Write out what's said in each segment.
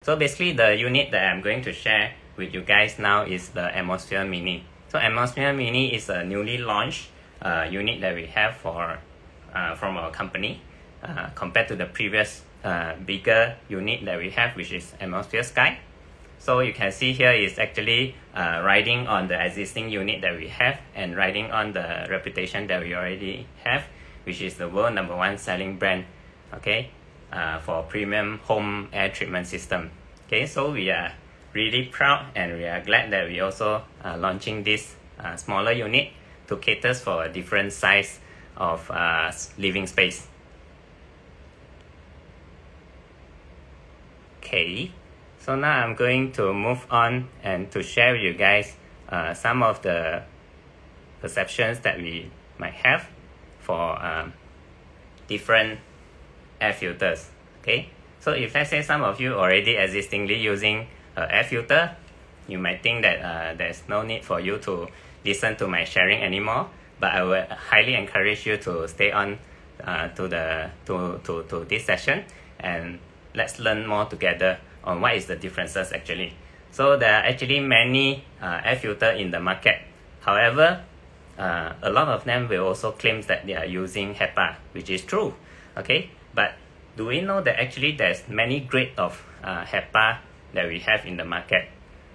So basically the unit that I'm going to share with you guys now is the Atmosphere Mini. So Atmosphere Mini is a newly launched unit that we have for from our company compared to the previous bigger unit that we have, which is Atmosphere Sky. So you can see here is actually riding on the existing unit that we have and riding on the reputation that we already have, which is the world #1 selling brand, okay, for premium home air treatment system. Okay, so we are really proud and we are glad that we also launching this smaller unit to cater for a different size of living space. Okay, so now I'm going to move on and to share with you guys some of the perceptions that we might have for different air filters. Okay, so if let's say some of you already existingly using air filter, you might think that there's no need for you to listen to my sharing anymore, but I would highly encourage you to stay on to this session, and let's learn more together on what is the differences actually. So there are actually many air filter in the market. However, a lot of them will also claim that they are using HEPA, which is true. Okay, but do we know that actually there's many grades of HEPA that we have in the market?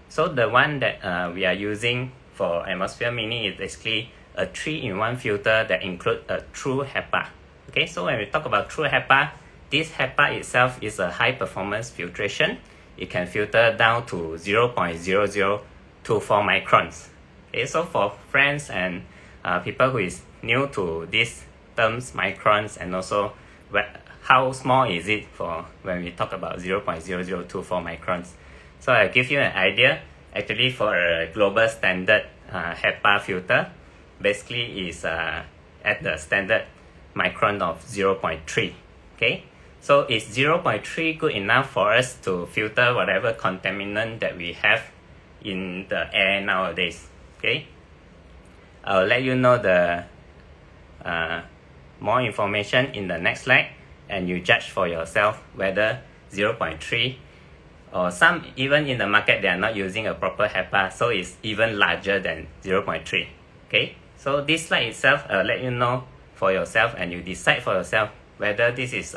So the one that we are using for Atmosphere Mini is basically a 3-in-1 filter that includes a true HEPA. Okay, so when we talk about true HEPA, this HEPA itself is a high performance filtration. It can filter down to 0.0024 microns. Okay, so for friends and people who is new to these terms, microns, and also how small is it for when we talk about 0.0024 microns. So I'll give you an idea. Actually, for a global standard HEPA filter, basically is at the standard micron of 0.3. Okay, so is 0.3 good enough for us to filter whatever contaminant that we have in the air nowadays? Okay, I'll let you know the more information in the next slide, and you judge for yourself whether 0.3 or some even in the market they are not using a proper HEPA, so it's even larger than 0.3. Okay, so this slide itself let you know for yourself, and you decide for yourself whether this is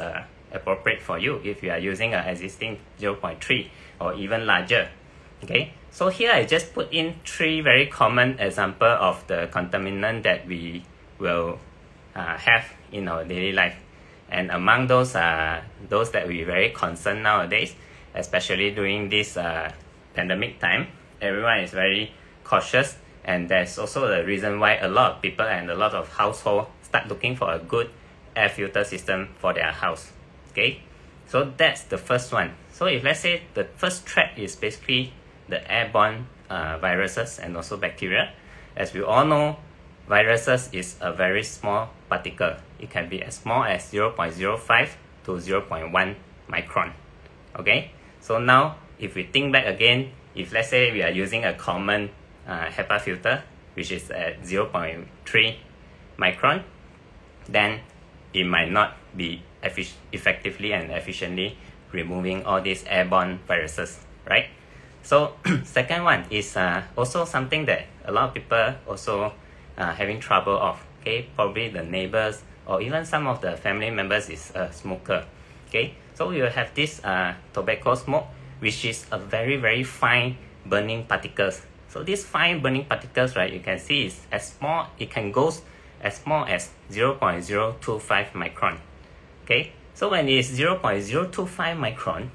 appropriate for you if you are using an existing 0.3 or even larger. Okay, so here I just put in 3 very common example of the contaminant that we will have in our daily life, and among those those that we very concerned nowadays, especially during this pandemic time. Everyone is very cautious, and there's also the reason why a lot of people and a lot of households start looking for a good air filter system for their house. Okay, so that's the first one. So if let's say the first threat is basically the airborne viruses and also bacteria. As we all know, viruses is a very small particle. It can be as small as 0.05 to 0.1 micron. Okay, so now if we think back again, if let's say we are using a common HEPA filter, which is at 0.3 micron, then it might not be effectively and efficiently removing all these airborne viruses, right? So second one is also something that a lot of people also having trouble of. Okay, probably the neighbors or even some of the family members is a smoker. Okay, so we will have this tobacco smoke, which is a very fine burning particles. So these fine burning particles, right, you can see is as small, it can go as small as 0.025 micron. Okay, so when it is 0.025 micron,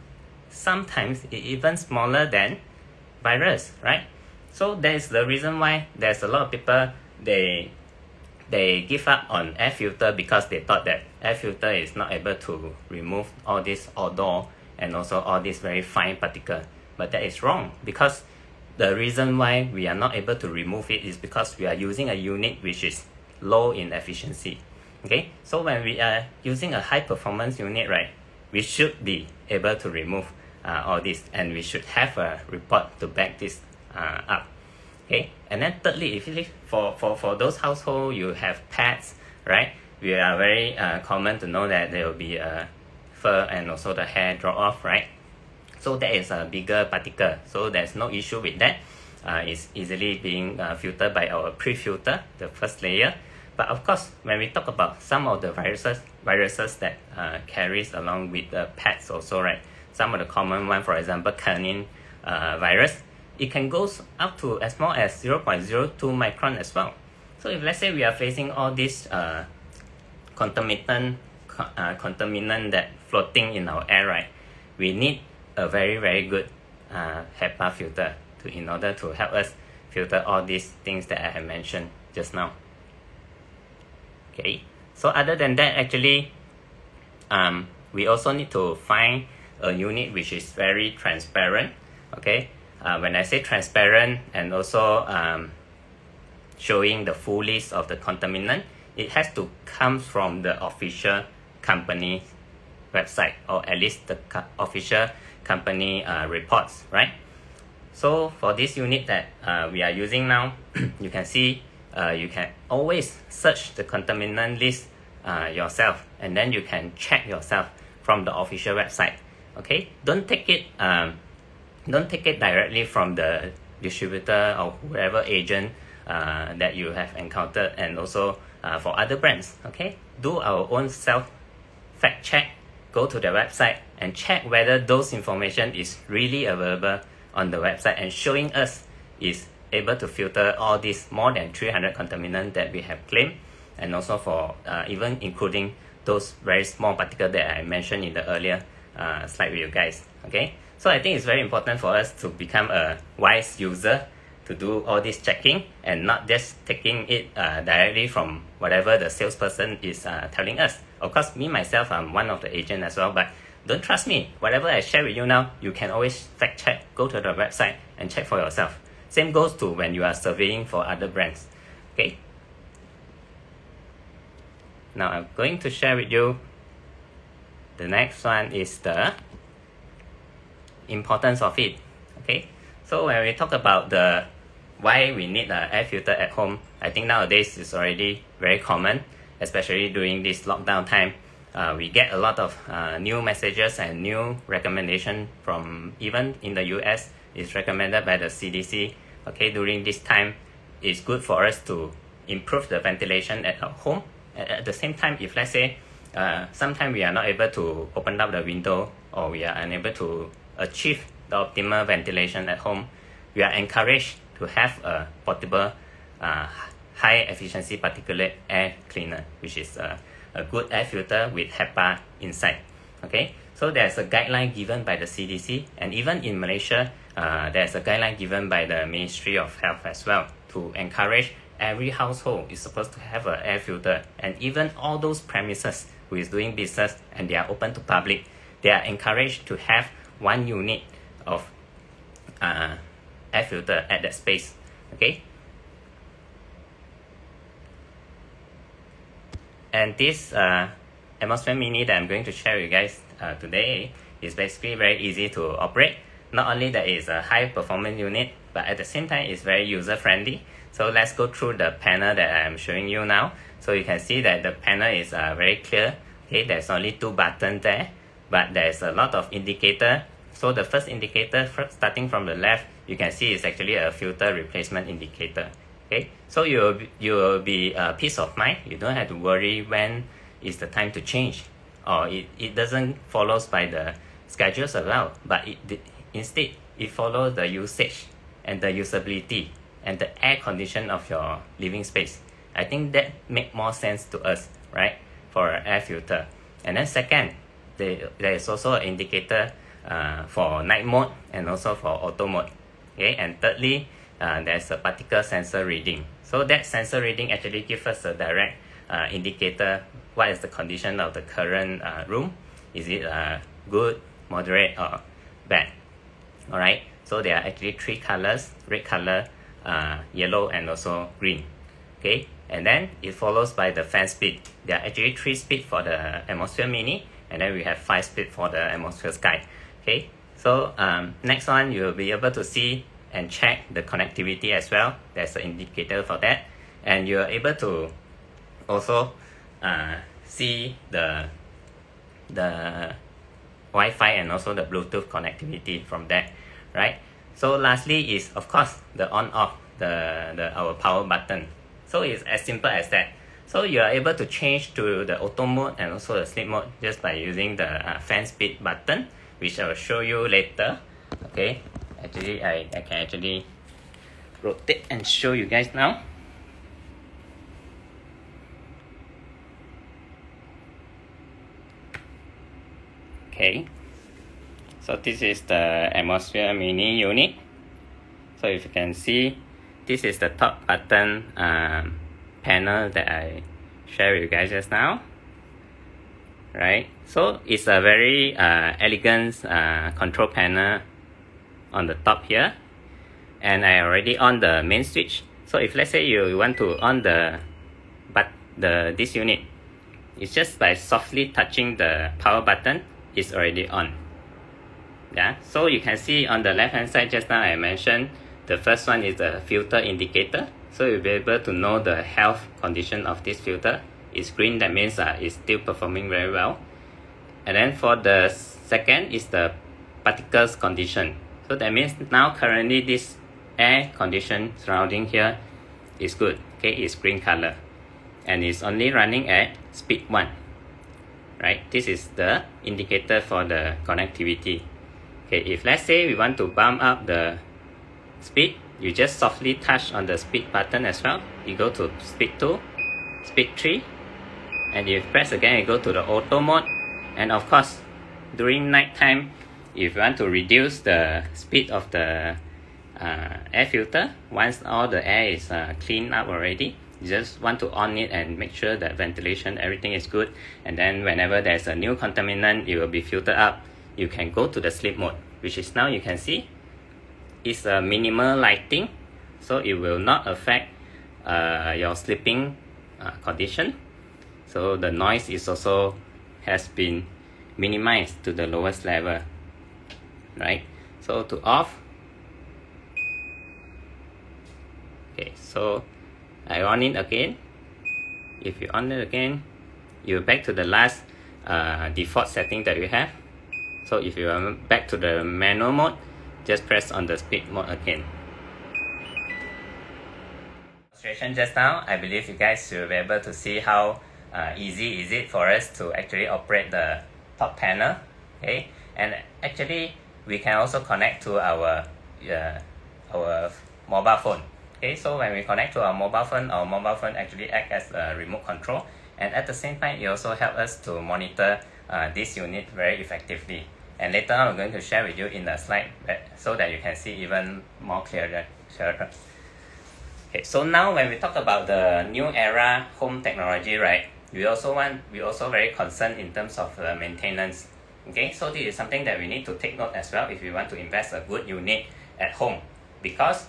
sometimes it even smaller than virus, right? So that is the reason why there's a lot of people they give up on air filter, because they thought that air filter is not able to remove all this odor and also all this very fine particle. But that is wrong, because the reason why we are not able to remove it is because we are using a unit which is low in efficiency. Okay, so when we are using a high performance unit, right, we should be able to remove all this, and we should have a report to back this up. Okay, and then thirdly, if for those household you have pets, right, we are very common to know that there will be fur and also the hair drop off, right? So that is a bigger particle, so there's no issue with that. It's easily being filtered by our pre-filter, the first layer. But of course, when we talk about some of the viruses that carries along with the pets also, right? Some of the common one, for example, canine virus, it can go up to as small as 0.02 micron as well. So if let's say we are facing all these contaminant that floating in our air, right? We need a very good HEPA filter in order to help us filter all these things that I have mentioned just now. Okay, so other than that, actually, we also need to find a unit which is very transparent. Okay, when I say transparent and also showing the full list of the contaminant, it has to come from the official company website, or at least the official company reports, right? So for this unit that we are using now, you can see you can always search the contaminant list yourself, and then you can check yourself from the official website. Okay, don't take it directly from the distributor or whoever agent that you have encountered, and also for other brands. Okay, do our own self fact check. Go to the website and check whether those information is really available on the website and showing us is able to filter all these more than 300 contaminants that we have claimed, and also for even including those very small particles that I mentioned in the earlier slide with you guys. Okay, so I think it's very important for us to become a wise user to do all this checking and not just taking it directly from whatever the salesperson is telling us. Of course, me myself, I'm one of the agents as well, but don't trust me. Whatever I share with you now, you can always fact check, go to the website and check for yourself. Same goes to when you are surveying for other brands. Okay. Now I'm going to share with you the next one is the importance of it. Okay. So when we talk about the why we need an air filter at home, I think nowadays it's already very common, especially during this lockdown time. We get a lot of new messages and new recommendation from, even in the US, it's recommended by the CDC. Okay, during this time, it's good for us to improve the ventilation at our home. At the same time, if let's say sometimes we are not able to open up the window, or we are unable to achieve the optimal ventilation at home, we are encouraged to have a portable high efficiency particulate air cleaner, which is a good air filter with HEPA inside. Okay, so there's a guideline given by the CDC, and even in Malaysia, there's a guideline given by the Ministry of Health as well, to encourage every household is supposed to have an air filter, and even all those premises who is doing business and they are open to public, they are encouraged to have one unit of air filter at that space. Okay, and this Atmosphere Mini that I'm going to share with you guys today is basically very easy to operate. Not only that it's a high performance unit, but at the same time it's very user friendly. So let's go through the panel that I'm showing you now. So you can see that the panel is very clear. Okay, there's only 2 buttons there, but there's a lot of indicator. So the first indicator, starting from the left, you can see is actually a filter replacement indicator. Okay, so you will be peace of mind. You don't have to worry when is the time to change, or it doesn't follows by the schedules as well, but instead it follows the usage and the usability and the air condition of your living space. I think that make more sense to us, right, for an air filter. And then second, there is also an indicator for night mode and also for auto mode. Okay, and thirdly, there's a particle sensor reading. So that sensor reading actually gives us a direct indicator what is the condition of the current room. Is it good, moderate, or bad? Alright, so there are actually 3 colors: red color, yellow, and also green. Okay, and then it follows by the fan speed. There are actually 3 speed for the Atmosphere Mini, and then we have 5 speed for the Atmosphere Sky. Okay, so next one, you will be able to see and check the connectivity as well. There's an indicator for that, and you're able to also see the Wi-Fi and also the Bluetooth connectivity from that, right? So lastly is of course the on off our power button. So it's as simple as that. So you are able to change to the auto mode and also the sleep mode just by using the fan speed button, which I will show you later. Okay, actually I can actually rotate and show you guys now. Okay, so this is the Atmosphere Mini unit. So if you can see, this is the top button panel that I share with you guys just now, right? So it's a very elegant control panel on the top here, and I already on the main switch. So if let's say you want to on this unit, it's just by softly touching the power button, it's already on. Yeah, so you can see on the left hand side just now I mentioned the first one is the filter indicator. So you'll be able to know the health condition of this filter. It's green, that means it's still performing very well. And then for the second is the particles condition. So that means now currently this air condition surrounding here is good. Okay, it's green color. And it's only running at speed 1. Right, this is the indicator for the connectivity. Okay, if let's say we want to bump up the speed, you just softly touch on the speed button as well. You go to speed 2, speed 3, and you press again, you go to the auto mode. And of course, during night time, if you want to reduce the speed of the air filter, once all the air is cleaned up already, you just want to on it and make sure that ventilation, everything is good. And then whenever there's a new contaminant, it will be filtered up. You can go to the sleep mode, which is now you can see it's a minimal lighting, so it will not affect your sleeping condition. So the noise is also has been minimized to the lowest level, right? So to off, okay, so I on it again. If you on it again, you're back to the last default setting that we have. So if you are back to the manual mode, just press on the speed mode again. Demonstration just now, I believe you guys will be able to see how easy is it for us to actually operate the top panel. Okay, and actually we can also connect to our mobile phone. Okay, so when we connect to our mobile phone actually acts as a remote control, and at the same time it also helps us to monitor this unit very effectively. And later on, I'm going to share with you in the slide so that you can see even more clearer. Okay, so now when we talk about the new era home technology, right, we also very concerned in terms of maintenance. Okay, so this is something that we need to take note as well if we want to invest a good unit at home, because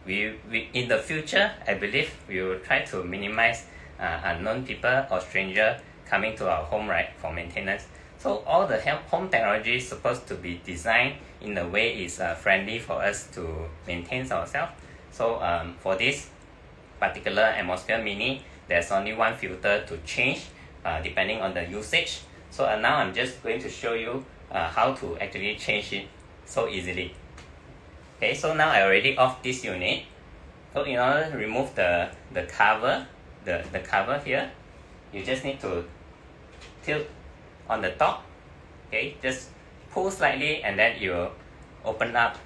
we in the future, I believe we will try to minimize unknown people or stranger coming to our home, right, for maintenance. So all the home technology is supposed to be designed in a way is friendly for us to maintain ourselves. So for this particular Atmosphere Mini, there's only one filter to change depending on the usage. So now I'm just going to show you how to actually change it so easily. Okay, so now I already off this unit. So in order to remove the cover, the cover here, you just need to tilt on the top. Okay, just pull slightly and then you will open up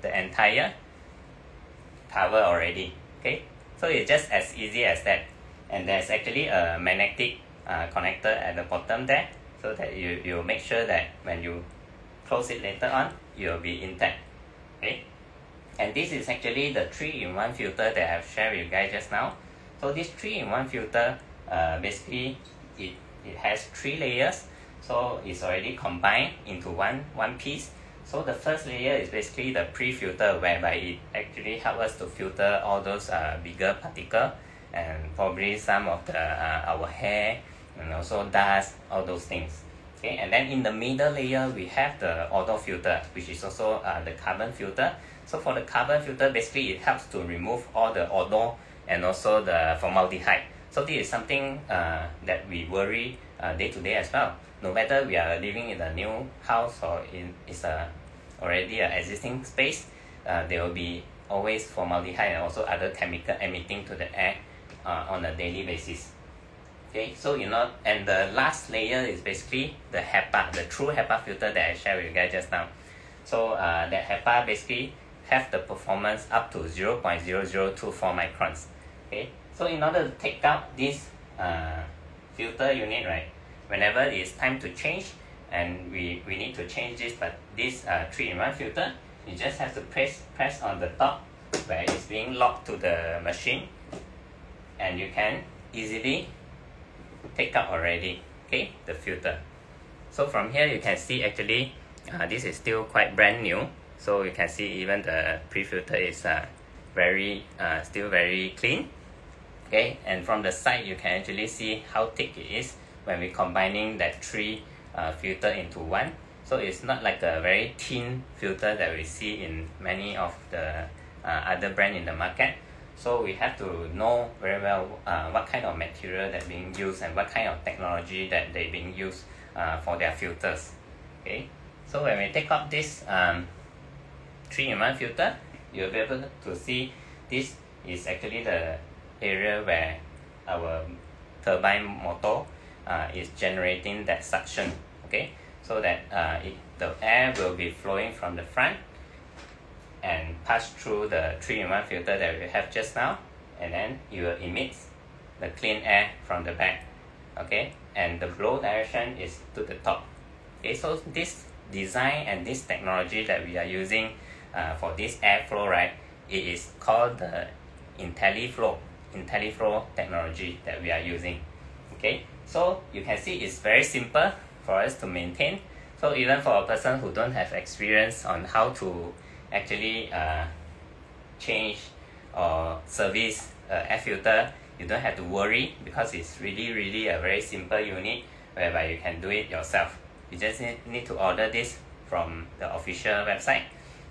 the entire cover already. Okay, so it's just as easy as that. And there's actually a magnetic connector at the bottom there, so that you make sure that when you close it later on, you'll be intact. Okay, and this is actually the 3-in-1 filter that I've shared with you guys just now. So this 3-in-1 filter, basically it has 3 layers, so it's already combined into one piece. So the first layer is basically the pre-filter, whereby it actually helps us to filter all those bigger particles and probably some of the our hair and also dust, all those things. Okay, and then in the middle layer we have the auto filter, which is also the carbon filter. So for the carbon filter, basically it helps to remove all the odor and also the formaldehyde. So this is something that we worry day to day as well. no matter we are living in a new house or is already an existing space, there will be always formaldehyde and also other chemical emitting to the air on a daily basis. Okay, so and the last layer is basically the HEPA, the true HEPA filter that I shared with you guys just now. So that HEPA basically have the performance up to 0.0024 microns. Okay, so in order to take out this filter unit, right, whenever it's time to change and we need to change this, but this 3-in-1 filter, you just have to press on the top where it's being locked to the machine, and you can easily take out already, okay, the filter. So from here you can see actually this is still quite brand new, so you can see even the pre-filter is still very clean. Okay, and from the side you can actually see how thick it is when we're combining that 3 filter into one. So it's not like a very thin filter that we see in many of the other brand in the market. So we have to know very well what kind of material that's being used and what kind of technology that they being used for their filters. Okay, so when we take up this 3-in-1 filter, you'll be able to see this is actually the area where our turbine motor is generating that suction. Okay, so that the air will be flowing from the front and pass through the 3-in-1 filter that we have just now, and then you will emit the clean air from the back. Okay, and the blow direction is to the top. Okay, so this design and this technology that we are using for this airflow, right, it is called the IntelliFlow technology that we are using. Okay, so you can see it's very simple for us to maintain. So even for a person who don't have experience on how to actually change or service air filter, you don't have to worry, because it's really a very simple unit whereby you can do it yourself. You just need to order this from the official website,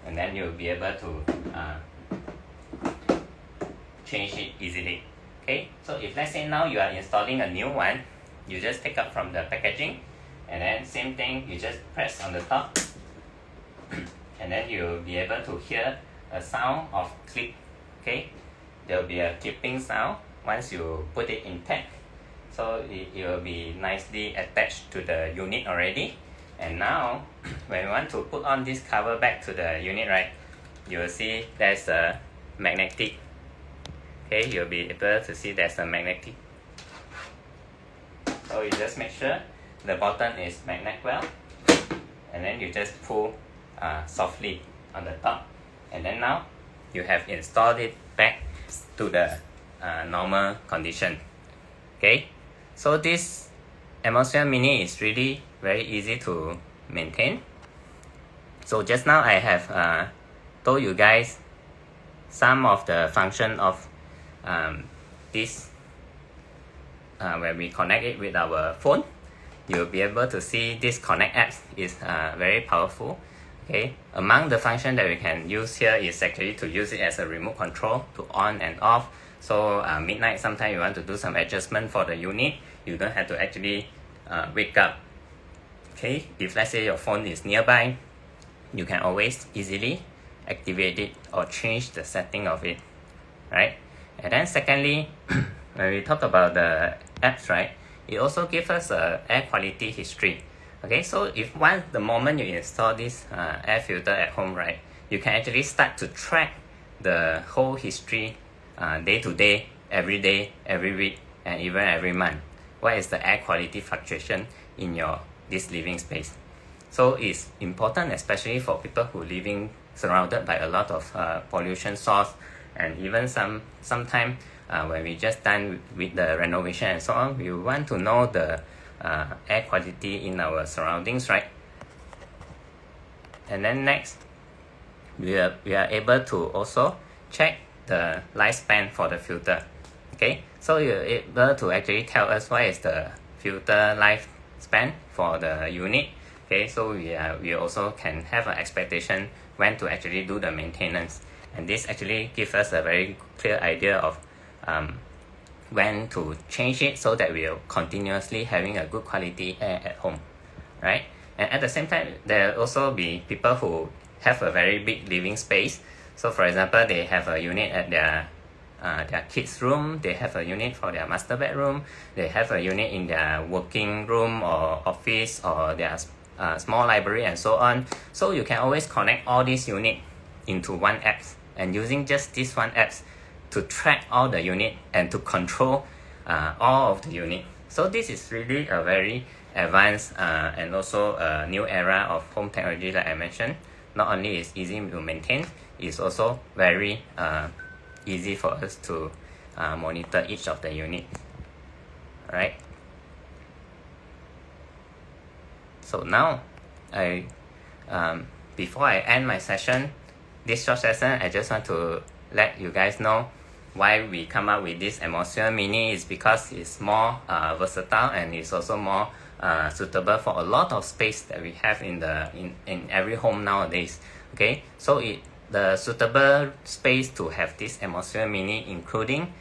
and then you'll be able to change it easily. Okay, so if let's say now you are installing a new one, you just take up from the packaging, and then same thing, you just press on the top, and then you'll be able to hear a sound of click. Okay, there will be a clipping sound once you put it intact, so it will be nicely attached to the unit already. And now when we want to put on this cover back to the unit, right, you will see there's a magnetic. Okay, you'll be able to see there's a magnetic, so you just make sure the button is magnet well, and then you just pull softly on the top, and then now you have installed it back to the normal condition. Okay, so this Atmosphere Mini is really very easy to maintain. So just now I have told you guys some of the function of this. When we connect it with our phone, you'll be able to see this Connect apps is very powerful. Okay, among the function that we can use here is actually to use it as a remote control to on and off. So midnight, sometimes you want to do some adjustment for the unit, you don't have to actually wake up. Okay, if let's say your phone is nearby, you can always easily activate it or change the setting of it, right? And then secondly, when we talk about the apps, right, it also gives us a air quality history. Okay, so if the moment you install this air filter at home, right, you can actually start to track the whole history day to day, every week, and even every month. What is the air quality fluctuation in this living space? So it's important, especially for people who living surrounded by a lot of pollution source, and even sometime when we just done with the renovation and so on, we want to know the air quality in our surroundings, right? And then next, we are able to also check the lifespan for the filter. Okay, so you're able to actually tell us what is the filter lifespan for the unit. Okay, so we also can have an expectation when to actually do the maintenance, and this actually gives us a very clear idea of when to change it, so that we are continuously having a good quality air at home. right? And at the same time, there will also be people who have a very big living space. So for example, they have a unit at their kids' room, they have a unit for their master bedroom, they have a unit in their working room or office or their small library and so on. So you can always connect all these units into one app, and using just this one app to track all the unit and to control all of the unit. So this is really a very advanced and also a new era of home technology like I mentioned. Not only is easy to maintain, it's also very easy for us to monitor each of the units. Alright. So now, before I end my session, this short session, I just want to let you guys know why we come up with this Atmosphere Mini is because it's more versatile and it's also more suitable for a lot of space that we have in every home nowadays. Okay, so the suitable space to have this Atmosphere Mini including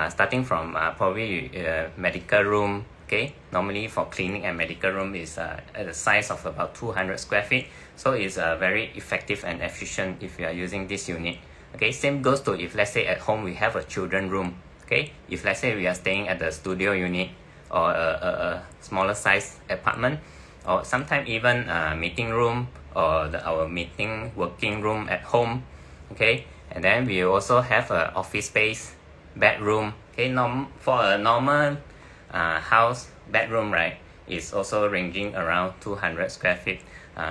starting from probably medical room. Okay, normally for clinic and medical room is at the size of about 200 square feet, so it's very effective and efficient if you are using this unit. Okay, same goes to if let's say at home we have a children room. Okay, if let's say we are staying at the studio unit or a smaller size apartment, or sometimes even meeting room or our meeting working room at home. Okay, and then we also have a office space bedroom. Okay, for a normal house bedroom, right, is also ranging around 200 square feet,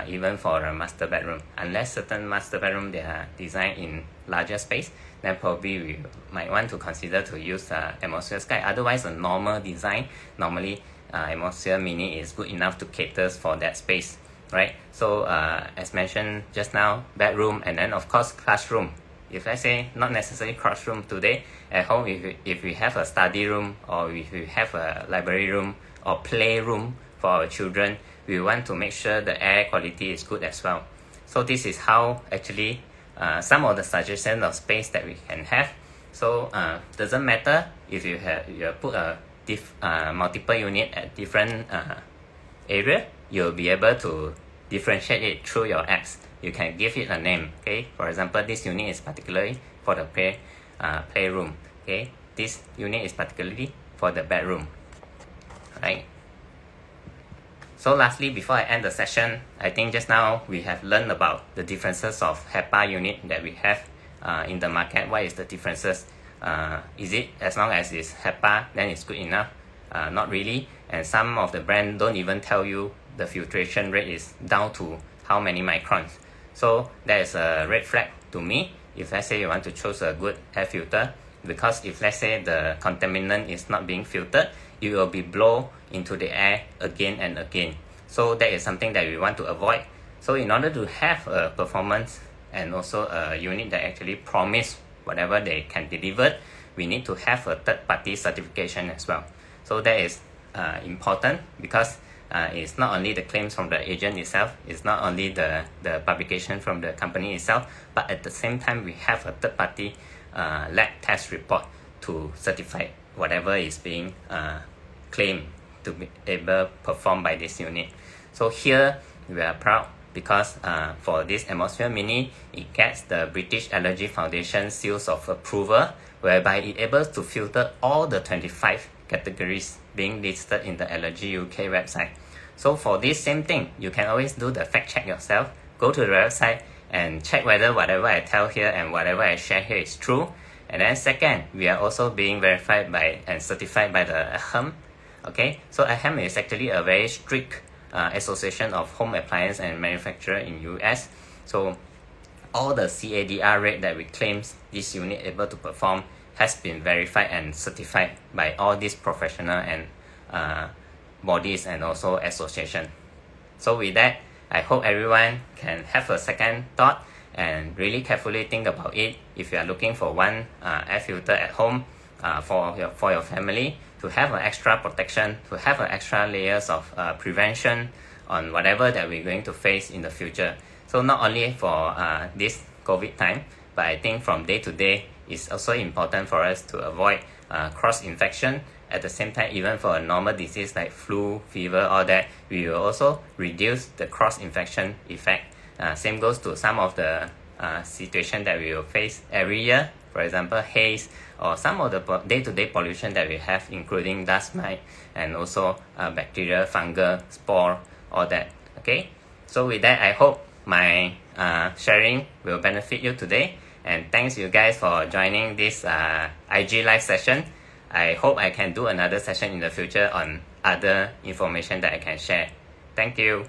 even for a master bedroom. Unless certain master bedroom they are designed in larger space, then probably we might want to consider to use Atmosphere Sky. Otherwise, a normal design, normally Atmosphere Mini is good enough to cater for that space, right? So as mentioned just now, bedroom, and then of course classroom. If let's say not necessarily classroom today, at home if we have a study room or if we have a library room or playroom for our children, we want to make sure the air quality is good as well. So this is how actually some of the suggestions of space that we can have. So doesn't matter if you put a multiple unit at different area, you'll be able to differentiate it through your apps. You can give it a name. Okay, for example, this unit is particularly for the playroom. Okay, this unit is particularly for the bedroom. Right. So lastly, before I end the session, I think just now we have learned about the differences of HEPA unit that we have in the market. What is the differences? Is it as long as it's HEPA, then it's good enough? Not really. And some of the brands don't even tell you the filtration rate is down to how many microns. So that is a red flag to me if let's say you want to choose a good air filter, because if let's say the contaminant is not being filtered, it will be blown into the air again and again. So that is something that we want to avoid. So in order to have a performance and also a unit that actually promise whatever they can deliver, we need to have a third-party certification as well. So that is important because it's not only the claims from the agent itself, it's not only the publication from the company itself, but at the same time we have a third-party lab test report to certify whatever is being claimed to be able to perform by this unit. So here we are proud because for this Atmosphere Mini, it gets the British Allergy Foundation seals of approval, whereby it able to filter all the 25 categories being listed in the Allergy UK website. So for this same thing, you can always do the fact check yourself. Go to the website and check whether whatever I tell here and whatever I share here is true. And then second, we are also being verified by and certified by the AHEM. Okay, so AHEM is actually a very strict association of home appliance and manufacturer in US. So all the CADR rate that we claim this unit able to perform has been verified and certified by all these professional and bodies and also association. So with that, I hope everyone can have a second thought and really carefully think about it. If you are looking for one air filter at home for your family, to have an extra protection, to have an extra layers of prevention on whatever that we're going to face in the future. So not only for this COVID time, but I think from day to day, it's also important for us to avoid cross-infection at the same time, even for a normal disease like flu, fever, all that, we will also reduce the cross-infection effect. Same goes to some of the situation that we will face every year, for example, haze, or some of the day-to-day pollution that we have, including dust mite and also bacteria, fungal, spore, all that. Okay, so with that, I hope my sharing will benefit you today, and thanks you guys for joining this IG live session. I hope I can do another session in the future on other information that I can share. Thank you.